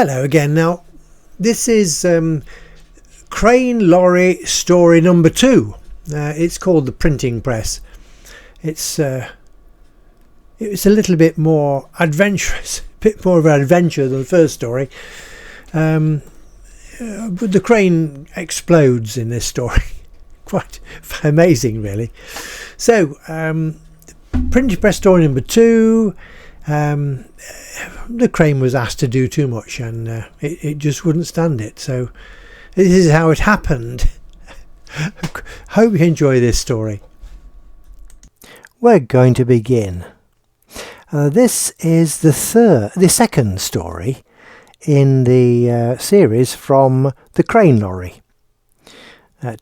Hello again. Now, this is crane lorry story number 2. It's called The Printing Press. It's a little bit more adventurous, a bit more of an adventure than the first story. But the crane explodes in this story. Quite amazing, really. So, Printing Press story number 2. The crane was asked to do too much and it just wouldn't stand it. So this is how it happened. Hope you enjoy this story. We're going to begin. This is the second story in the series from The Crane Lorry,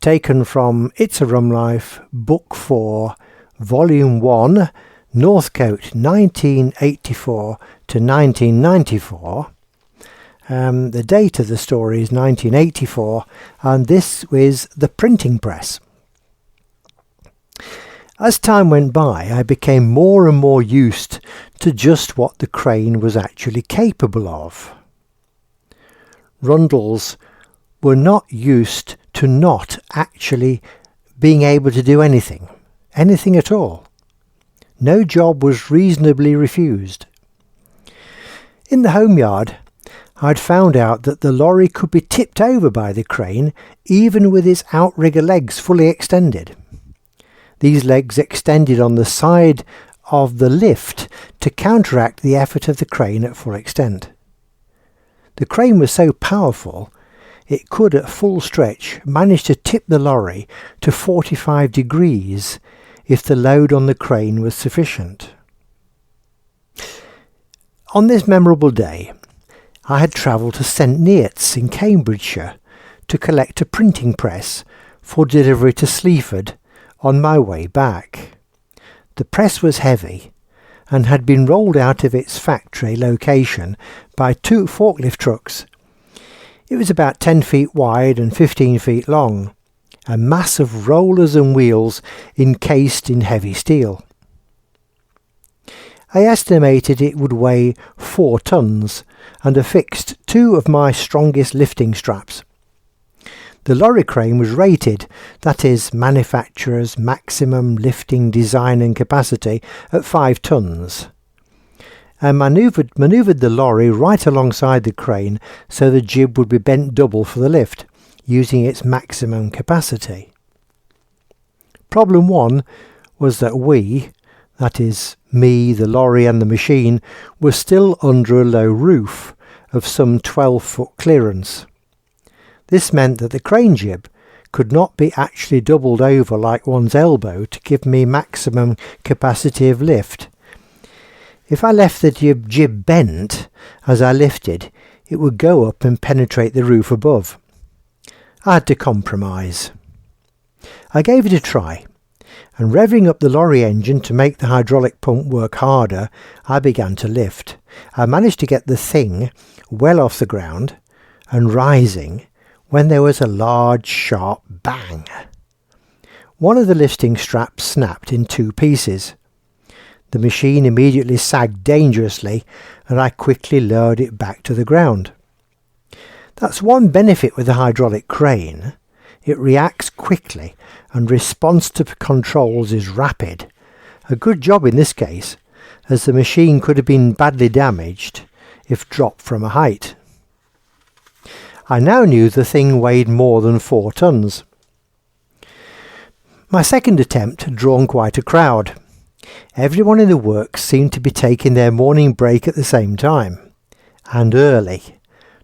taken from It's a Rum Life, Book 4, Volume 1, Northcote 1984 to 1994. The date of the story is 1984, and this is The Printing Press. As time went by, I became more and more used to just what the crane was actually capable of. Rundles were not used to not actually being able to do anything at all. No job was reasonably refused. In the home yard, I'd found out that the lorry could be tipped over by the crane even with its outrigger legs fully extended. These legs extended on the side of the lift to counteract the effort of the crane at full extent. The crane was so powerful it could at full stretch manage to tip the lorry to 45 degrees if the load on the crane was sufficient. On this memorable day, I had travelled to St Neots in Cambridgeshire to collect a printing press for delivery to Sleaford on my way back. The press was heavy and had been rolled out of its factory location by 2 forklift trucks. It was about 10 feet wide and 15 feet long, a mass of rollers and wheels encased in heavy steel. I estimated it would weigh 4 tons and affixed 2 of my strongest lifting straps. The lorry crane was rated, that is, manufacturer's maximum lifting design and capacity, at 5 tons. I manoeuvred the lorry right alongside the crane so the jib would be bent double for the lift, using its maximum capacity. Problem 1 was that we, that is, me, the lorry and the machine, were still under a low roof of some 12-foot clearance. This meant that the crane jib could not be actually doubled over like one's elbow to give me maximum capacity of lift. If I left the jib bent as I lifted, it would go up and penetrate the roof above. I had to compromise. I gave it a try, and revving up the lorry engine to make the hydraulic pump work harder, I began to lift. I managed to get the thing well off the ground and rising when there was a large, sharp bang. One of the lifting straps snapped in 2 pieces. The machine immediately sagged dangerously, and I quickly lowered it back to the ground. That's one benefit with the hydraulic crane. It reacts quickly and response to controls is rapid. A good job in this case, as the machine could have been badly damaged if dropped from a height. I now knew the thing weighed more than 4 tons. My second attempt had drawn quite a crowd. Everyone in the works seemed to be taking their morning break at the same time, and early,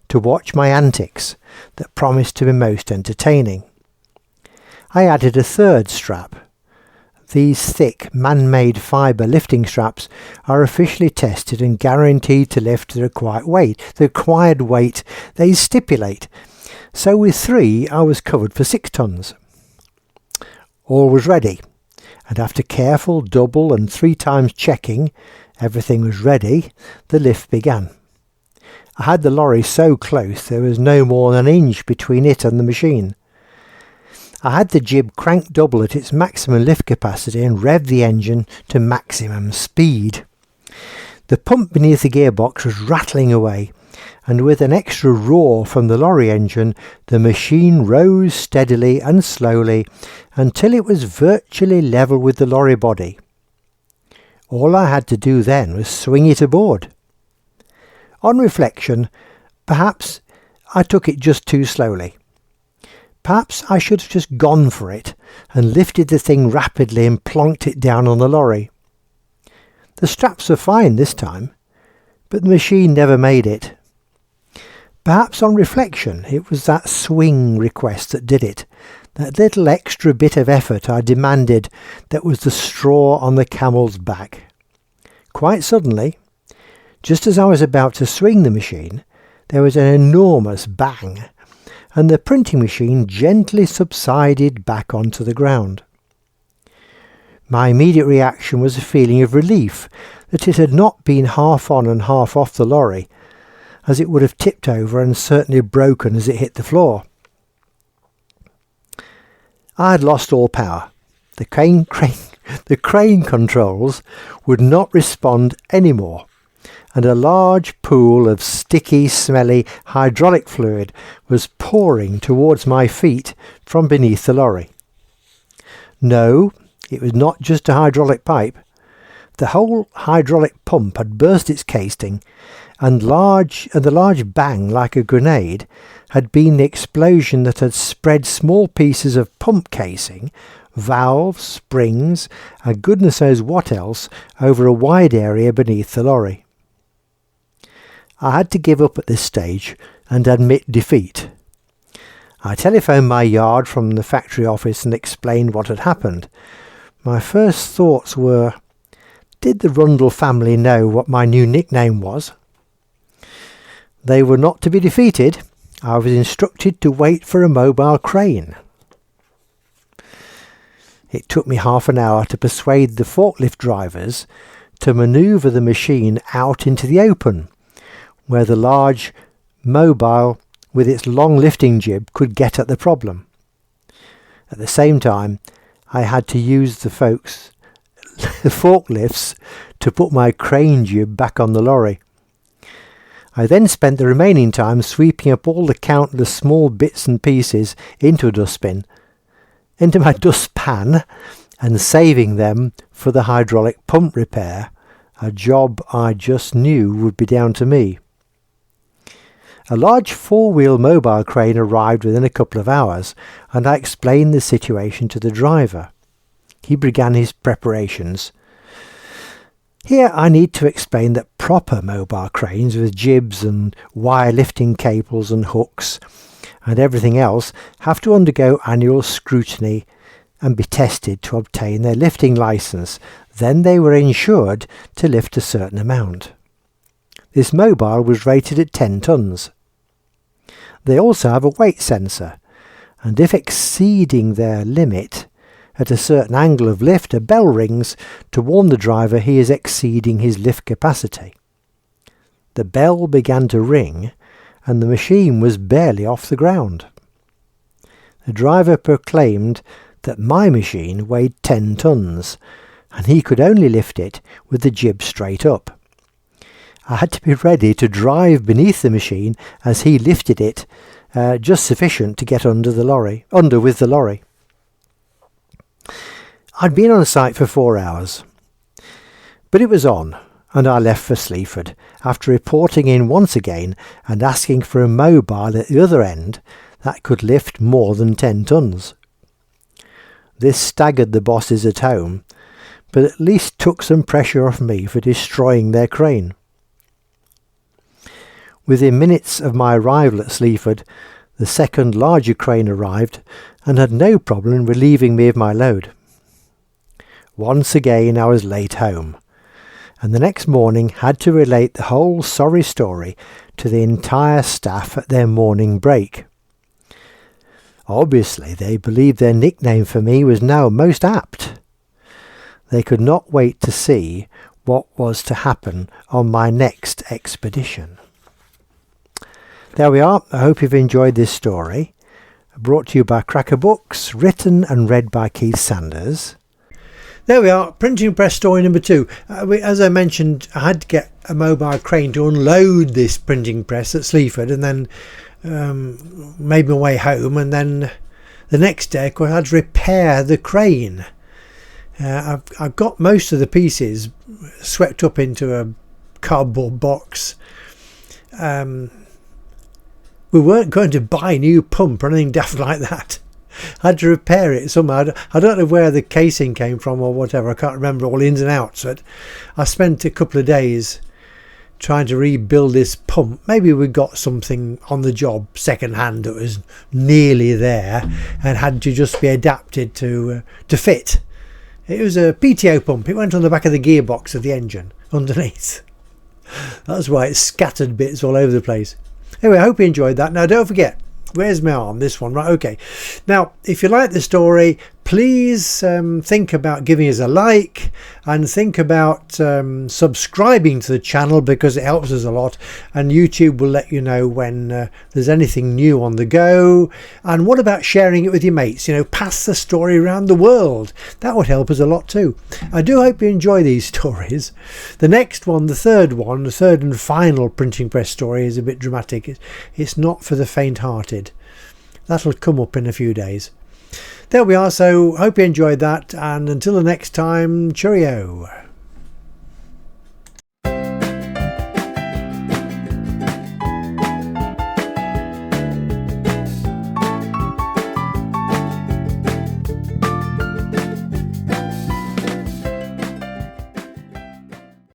to watch my antics that promised to be most entertaining. I added a third strap. These thick man-made fibre lifting straps are officially tested and guaranteed to lift the required weight they stipulate. So with 3 I was covered for 6 tons. All was ready, and after careful double and 3 times checking everything was ready, the lift began. I had the lorry so close there was no more than an inch between it and the machine. I had the jib cranked double at its maximum lift capacity and revved the engine to maximum speed. The pump beneath the gearbox was rattling away, and with an extra roar from the lorry engine, the machine rose steadily and slowly until it was virtually level with the lorry body. All I had to do then was swing it aboard. On reflection, perhaps I took it just too slowly. Perhaps I should have just gone for it and lifted the thing rapidly and plonked it down on the lorry. The straps were fine this time, but the machine never made it. Perhaps on reflection it was that swing request that did it, that little extra bit of effort I demanded that was the straw on the camel's back. Quite suddenly, just as I was about to swing the machine, there was an enormous bang, and the printing machine gently subsided back onto the ground. My immediate reaction was a feeling of relief that it had not been half on and half off the lorry, as it would have tipped over and certainly broken as it hit the floor. I had lost all power. The crane controls would not respond anymore, and a large pool of sticky, smelly hydraulic fluid was pouring towards my feet from beneath the lorry. No, it was not just a hydraulic pipe. The whole hydraulic pump had burst its casing, and the large bang, like a grenade, had been the explosion that had spread small pieces of pump casing, valves, springs, and goodness knows what else over a wide area beneath the lorry. I had to give up at this stage and admit defeat. I telephoned my yard from the factory office and explained what had happened. My first thoughts were, did the Rundle family know what my new nickname was? They were not to be defeated. I was instructed to wait for a mobile crane. It took me half an hour to persuade the forklift drivers to manoeuvre the machine out into the open, where the large mobile with its long lifting jib could get at the problem. At the same time, I had to use the forklifts to put my crane jib back on the lorry. I then spent the remaining time sweeping up all the countless small bits and pieces into my dustpan, and saving them for the hydraulic pump repair, a job I just knew would be down to me. A large four-wheel mobile crane arrived within a couple of hours, and I explained the situation to the driver. He began his preparations. Here I need to explain that proper mobile cranes with jibs and wire lifting cables and hooks and everything else have to undergo annual scrutiny and be tested to obtain their lifting license. Then they were insured to lift a certain amount. This mobile was rated at 10 tons. They also have a weight sensor, and if exceeding their limit at a certain angle of lift, a bell rings to warn the driver he is exceeding his lift capacity. The bell began to ring, and the machine was barely off the ground. The driver proclaimed that my machine weighed 10 tons, and he could only lift it with the jib straight up. I had to be ready to drive beneath the machine as he lifted it, just sufficient to get under with the lorry. I'd been on site for 4 hours, but it was on, and I left for Sleaford after reporting in once again and asking for a mobile at the other end that could lift more than 10 tons. This staggered the bosses at home, but at least took some pressure off me for destroying their crane. Within minutes of my arrival at Sleaford, the second larger crane arrived and had no problem in relieving me of my load. Once again I was late home, and the next morning had to relate the whole sorry story to the entire staff at their morning break. Obviously they believed their nickname for me was now most apt. They could not wait to see what was to happen on my next expedition. There we are. I hope you've enjoyed this story. Brought to you by Cracker Books, written and read by Keith Sanders. There we are, printing press story number 2. As I mentioned, I had to get a mobile crane to unload this printing press at Sleaford, and then made my way home, and then the next day of course, I had to repair the crane. I've got most of the pieces swept up into a cardboard box. We weren't going to buy a new pump or anything daft like that. I had to repair it somehow. I don't know where the casing came from or whatever. I can't remember all the ins and outs. But I spent a couple of days trying to rebuild this pump. Maybe we got something on the job second hand that was nearly there and had to just be adapted to fit. It was a PTO pump. It went on the back of the gearbox of the engine underneath. That's why it's scattered bits all over the place. Anyway, I hope you enjoyed that. Now don't forget, where's my arm? This one, right? Okay. Now, if you like the story, please think about giving us a like, and think about subscribing to the channel, because it helps us a lot, and YouTube will let you know when there's anything new on the go. And what about sharing it with your mates? You know, pass the story around the world. That would help us a lot too. I do hope you enjoy these stories. The next one, the third and final printing press story, is a bit dramatic. It's not for the faint-hearted. That'll come up in a few days. There we are, so hope you enjoyed that, and until the next time, cheerio.